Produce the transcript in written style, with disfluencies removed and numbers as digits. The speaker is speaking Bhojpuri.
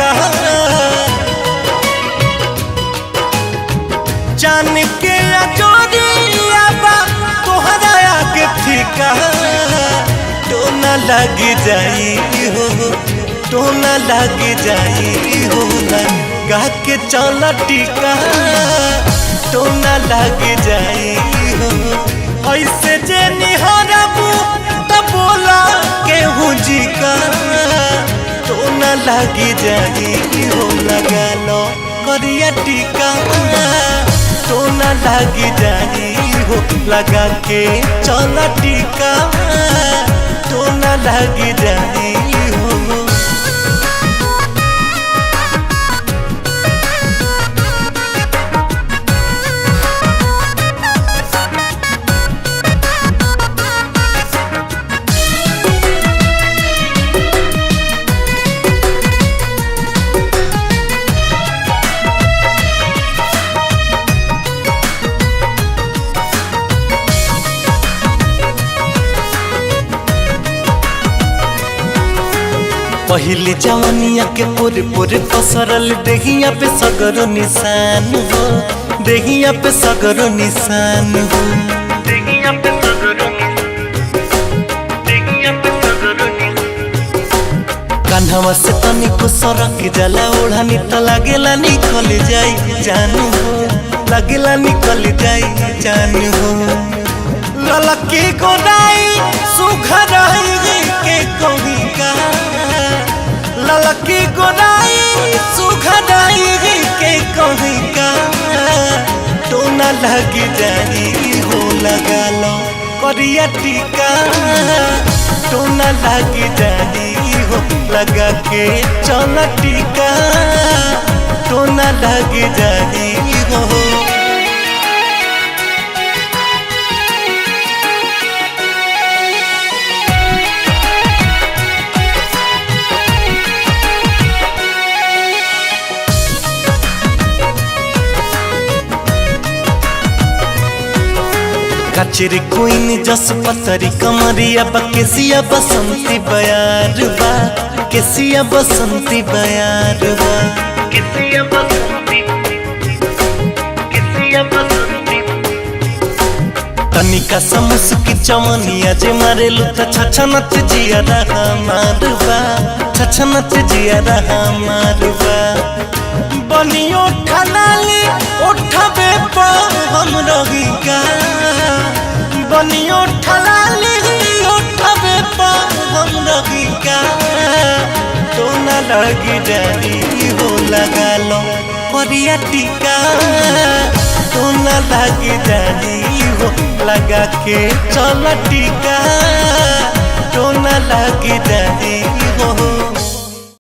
टीका जान के अजोरिया बा तोहरा आगे फीका तो न लग जाई हो तो न लग जाई हो लगा के चल टीका तो न लग जाई हो ऐसे जे निहरबू त बोला केहू जी का तो न लग जाई हो लगा लो करिया टीका तो न लग जाई हो लगा के चल टीका तो न लग जाई हो। पहले जवानिया के पूरे पूरे पसरल देहिया पे सगरो निशान हो देहिया पे सगरो निशान हो कान्हवा से तनिको सरक जाला ओढ़ानी त लागेला निकल जाई जानू हो लागेला निकल जाई जानू हो ललकी गोदाई सुघराई के कहीं का ललकी गोदाई सुघराई के कहीं का तो न लग जाई हो लगा लो करिया टीका तो न लग जाई हो लगा के चल टीका तो न लग जाई हो। कचरे कोइन जस पतरी कमरिया केसिया बसंती बयार बा केसिया बसंती बयार बा तनिका समुसकी चमनिया जे मारेलु त छछनत जिया रहा मारबा छछनत जिया रहा मारबा बनियो ठनाली उठबे पा हम रही का बनियो ठलाली उठबे पा हम रही का तो न लग जाई हो लगा लो करिया टीका तो न लग जाई हो लगा के चल टीका तो न लग जाई हो।